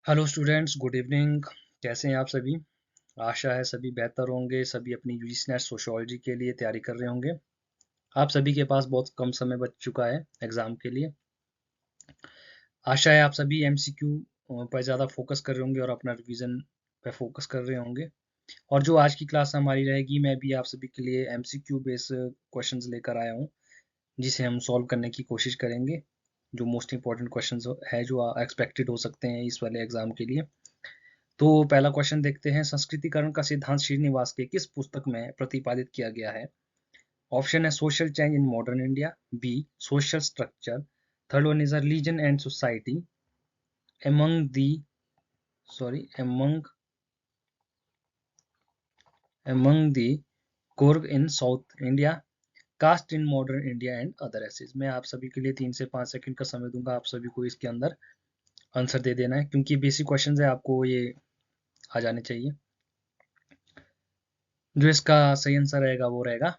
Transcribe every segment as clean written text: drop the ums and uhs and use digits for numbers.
Hello students, good evening. कैसे हैं आप सभी? आशा है सभी बेहतर होंगे। सभी अपनी यूजी नेट सोशियोलॉजी के लिए तैयारी कर रहे होंगे। आप सभी के पास बहुत कम समय बच चुका है एग्ज़ाम के लिए। आशा है आप सभी एमसीक्यू पर ज़्यादा फोकस कर रहे होंगे और अपना रिवीजन पे फोकस कर रहे होंगे। और जो आज की क्लास हमारी रहेगी, मैं भी आप सभी के लिए एमसीक्यू बेस क्वेश्चंस लेकर आया हूँ, जिसे हम सॉल्व करने की कोशिश करेंगे। जो मोस्ट इंपॉर्टेंट क्वेश्चंस है जो एक्सपेक्टेड हो सकते हैं इस वाले एग्ज़ाम के लिए। तो पहला क्वेश्चन देखते हैं। संस्कृतिकरण का सिद्धांत श्रीनिवास के किस पुस्तक में प्रतिपादित किया गया है? ऑप्शन है social change in modern India, B social structure, third one is religion and society, among the among the Coorg in south India, caste in modern India and other essays. मैं आप सभी के लिए 3 से 5 सेकंड का समय दूंगा, आप सभी को इसके अंदर आंसर दे देना है, क्योंकि बेसिक क्वेश्चन है, आपको ये आ जाने चाहिए। जो इसका सही आंसर रहेगा वो रहेगा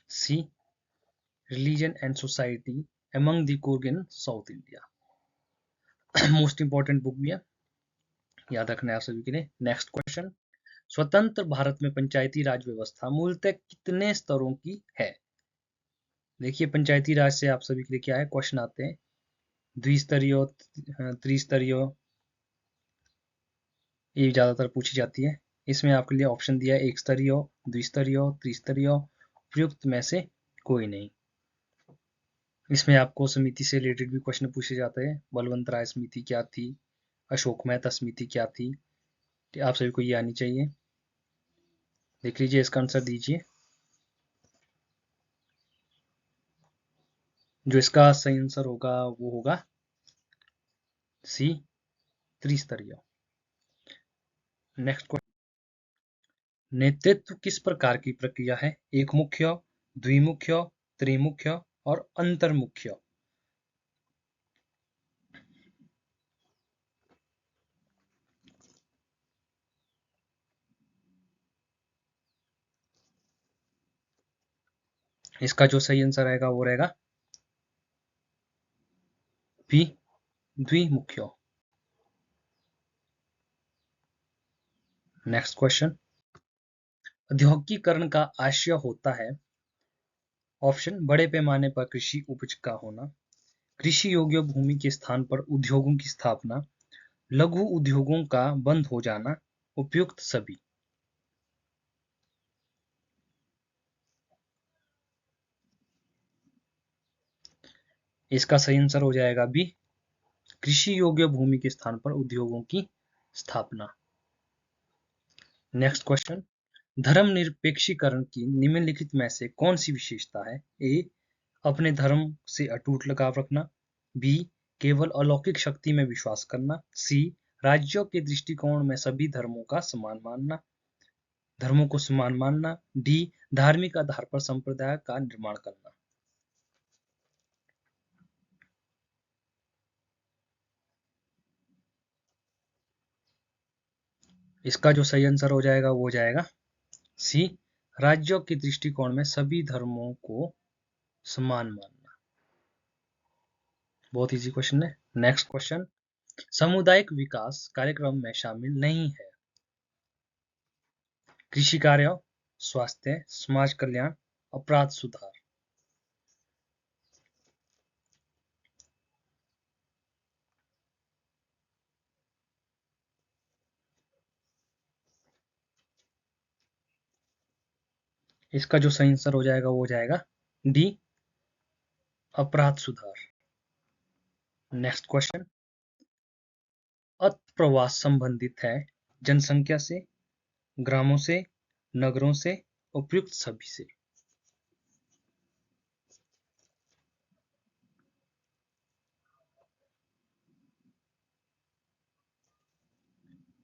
C, religion and society among the Coorg in south India. Most important book भी है, याद रखना है आप सभी के लिए। Next question. स्वतंत्र भारत में पंचायती राज व्यवस्था मूलतः कितने स्तरों की है? देखिए, पंचायती राज से आप सभी के लिए क्या है, क्वेश्चन आते हैं द्विस्तरीय, त्रिस्तरीय, ये ज्यादातर पूछी जाती है। इसमें आपके लिए ऑप्शन दिया है एक स्तरीय, द्विस्तरीय, त्रिस्तरीय, उपयुक्त में से कोई नहीं। इसमें आपको समिति से रिलेटेड भी क्वेश्चन पूछे जाते हैं। बलवंत राय समिति क्या थी, अशोक मेहता समिति क्या थी, आप सभी को ये आनी चाहिए। देख लीजिए, इसका आंसर दीजिए। जो इसका सही आंसर होगा वो होगा सी, त्रिस्तरीय। Next question. नेतृत्व किस प्रकार की प्रक्रिया है? एक मुख्य, द्विमुख्य, त्रिमुख्य और अंतर्मुख्य। इसका जो सही आंसर रहेगा वो रहेगा बी, द्विमुख्य। Next question. औद्योगिकीकरण का आशय होता है, ऑप्शन बड़े पैमाने पर कृषि उपज का होना, कृषि योग्य भूमि के स्थान पर उद्योगों की स्थापना, लघु उद्योगों का बंद हो जाना, उपयुक्त सभी। इसका सही आंसर हो जाएगा बी, कृषि योग्य भूमि के स्थान पर उद्योगों की स्थापना। Next question. धर्मनिरपेक्षीकरण की निम्नलिखित में से कौन सी विशेषता है? ए, अपने धर्म से अटूट लगाव रखना, बी, केवल अलौकिक शक्ति में विश्वास करना, सी, राज्यों के दृष्टिकोण में सभी धर्मों को समान मानना, डी, धार्मिक आधार पर संप्रदाय का निर्माण करना। इसका जो सही आंसर हो जाएगा वो हो जाएगा सी, राज्यों के दृष्टिकोण में सभी धर्मों को समान मानना। बहुत इजी क्वेश्चन है। Next question. सामुदायिक विकास कार्यक्रम में शामिल नहीं है, कृषि कार्य, स्वास्थ्य, समाज कल्याण, अपराध सुधार। इसका जो सही आंसर हो जाएगा वो हो जाएगा डी, अपराध सुधार। Next question. अप्रवास संबंधित है जनसंख्या से, ग्रामों से, नगरों से, उपयुक्त सभी से।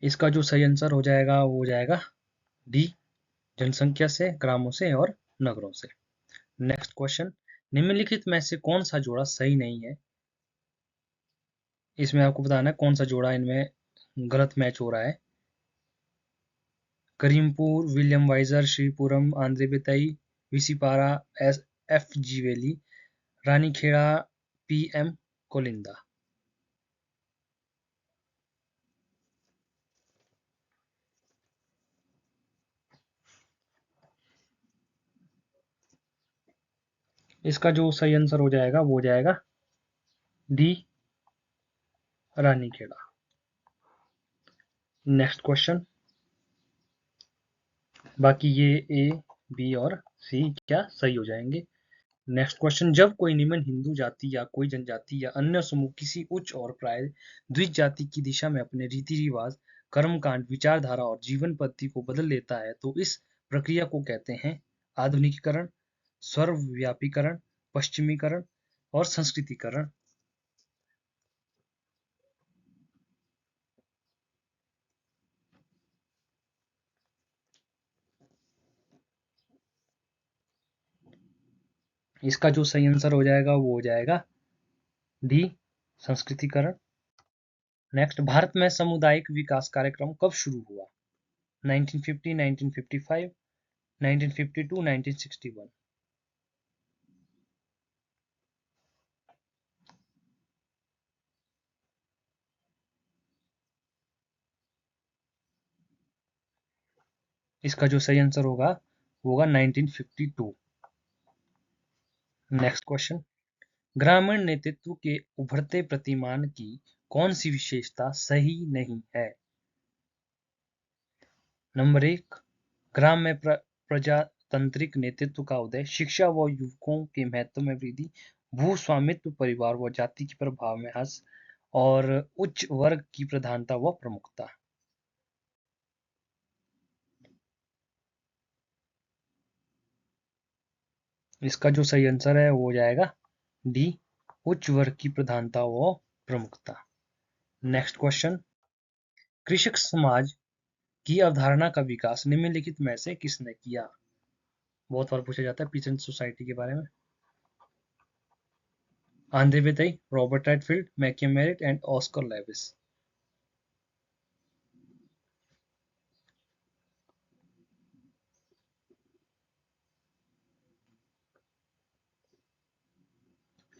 इसका जो सही आंसर हो जाएगा वो हो जाएगा डी, जनसंख्या से, ग्रामों से और नगरों से। Next question. निम्नलिखित में से कौन सा जोड़ा सही नहीं है? इसमें आपको बताना है कौन सा जोड़ा इनमें गलत मैच हो रहा है। Karimpur, William Wiser, Sripuram, Andre Beteille, Bisipara, F G Bailey, Ranikhera, P M Kolenda. इसका जो सही आंसर हो जाएगा वो हो जाएगा डी, रानीखेड़ा। Next question. बाकी ये ए, बी और सी क्या सही हो जाएंगे। Next question. जब कोई निम्न हिंदू जाति या कोई जनजाति या अन्य समूह किसी उच्च और प्राय द्विज जाति की दिशा में अपने रीति रिवाज, कर्मकांड, विचारधारा और जीवन पद्धति को बदल लेता है तो इस प्रक्रिया को कहते हैं आधुनिकीकरण, सर्वव्यापीकरण, पश्चिमीकरण और संस्कृतिकरण। इसका जो सही आंसर हो जाएगा वो हो जाएगा डी, संस्कृतिकरण। नेक्स्ट। भारत में सामुदायिक विकास कार्यक्रम कब शुरू हुआ। 1950, 1955, 1952, 1961। इसका जो सही आंसर होगा वो होगा 1952। Next question. ग्रामीण नेतृत्व के उभरते प्रतिमान की कौन सी विशेषता सही नहीं है। नंबर 1, ग्राम में प्रजातांत्रिक नेतृत्व का उदय, शिक्षा व युवकों के महत्व में वृद्धि, भू स्वामित्व, परिवार व जाति के प्रभाव में ह्रास और उच्च वर्ग की प्रधानता व प्रमुखता। इसका जो सही आंसर है वो हो जाएगा डी, उच्च वर्ग की प्रधानता व प्रमुखता। Next question. कृषक समाज की अवधारणा का विकास निम्नलिखित में से किसने किया। बहुत बार पूछा जाता है पीसेंट सोसाइटी के बारे में। Andre Beteille, Robert Redfield, McKim Marriott and Oscar Lewis.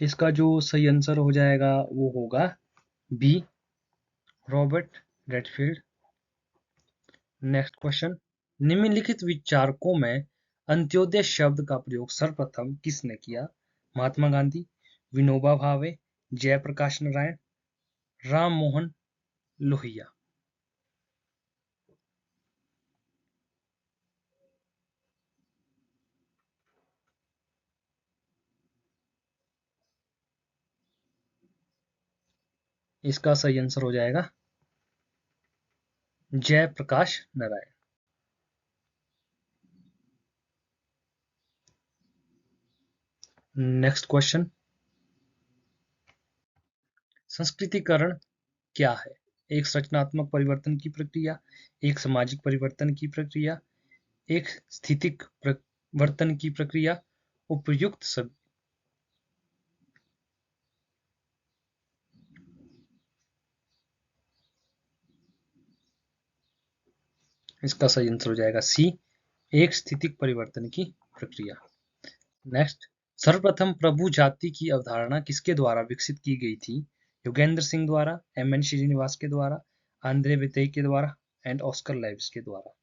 इसका जो सही आंसर हो जाएगा वो होगा B, Robert Redfield. Next question. निम्नलिखित विचारकों में अंत्योदय शब्द का प्रयोग सर्वप्रथम किसने किया। महात्मा गांधी, विनोबा भावे, जयप्रकाश नारायण, राम मोहन लोहिया। इसका सही आंसर हो जाएगा जयप्रकाश नारायण। Next question. संस्कृतिकरण क्या है। एक रचनात्मक परिवर्तन की प्रक्रिया, एक सामाजिक परिवर्तन की प्रक्रिया, एक स्थितिक परिवर्तन की प्रक्रिया, उपयुक्त सब। इसका सही आंसर हो जाएगा सी, एक स्थितिक परिवर्तन की प्रक्रिया। नेक्स्ट। सर्वप्रथम प्रभु जाति की अवधारणा किसके द्वारा विकसित की गई थी। योगेंद्र सिंह द्वारा, एम.एन. श्रीनिवास के द्वारा, आंद्रे बेतई के द्वारा एंड ऑस्कर लेविस के द्वारा।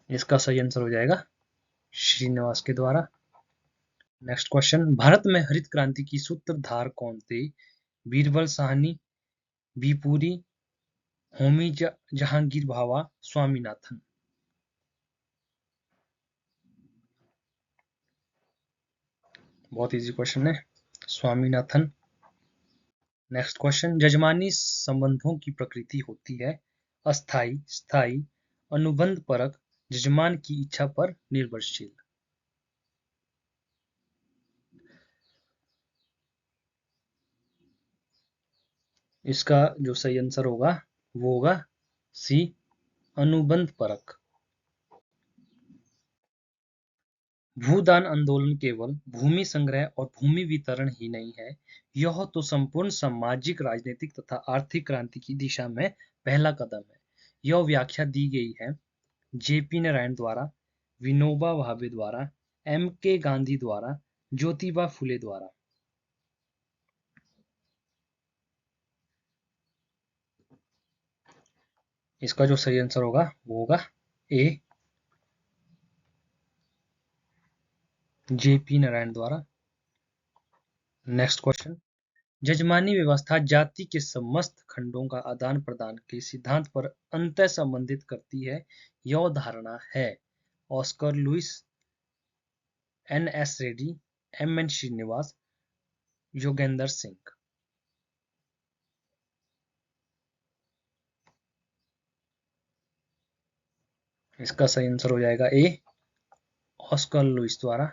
इसका सही आंसर हो जाएगा श्रीनिवास के द्वारा। Next question. भारत में हरित क्रांति की सूत्रधार कौन थे। बीरबल साहनी, बीपुरी, होमी जहांगीर भाभा, स्वामीनाथन। बहुत इजी क्वेश्चन है, स्वामीनाथन। Next question. जजमानी संबंधों की प्रकृति होती है अस्थाई, स्थाई, अनुबंध परक, जजमान की इच्छा पर निर्भरशील। इसका जो सही आंसर होगा वो होगा सी, अनुबंध परक। भूदान आंदोलन केवल भूमि संग्रह और भूमि वितरण ही नहीं है, यह तो संपूर्ण सामाजिक, राजनीतिक तथा आर्थिक क्रांति की दिशा में पहला कदम है। यह व्याख्या दी गई है जेपी नारायण द्वारा, विनोबा भावे द्वारा, एम के गांधी द्वारा, ज्योतिबा फुले द्वारा। इसका जो सही आंसर होगा वो होगा ए, जेपी नारायण द्वारा। नेक्स्ट क्वेश्चन, जजमानी व्यवस्था जाति के समस्त खंडों का आदान प्रदान के सिद्धांत पर अंतः संबंधित करती है, यह धारणा है। Oscar Lewis, N S. Reddy, M N. Srinivas, Yogendra Singh. इसका सही आंसर हो जाएगा ए, ऑस्कर लुइस द्वारा।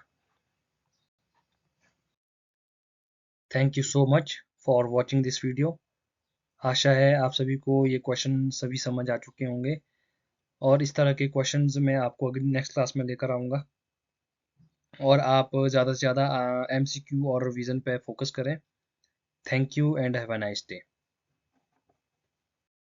Thank you so much for watching this video. आशा है आप सभी को ये क्वेश्चन सभी समझ आ चुके होंगे, और इस तरह के क्वेश्चंस मैं आपको अगली नेक्स्ट क्लास में लेकर आऊँगा, और आप ज़्यादा से ज़्यादा MCQ और रिवीजन पे फोकस करें। Thank you and have a nice day.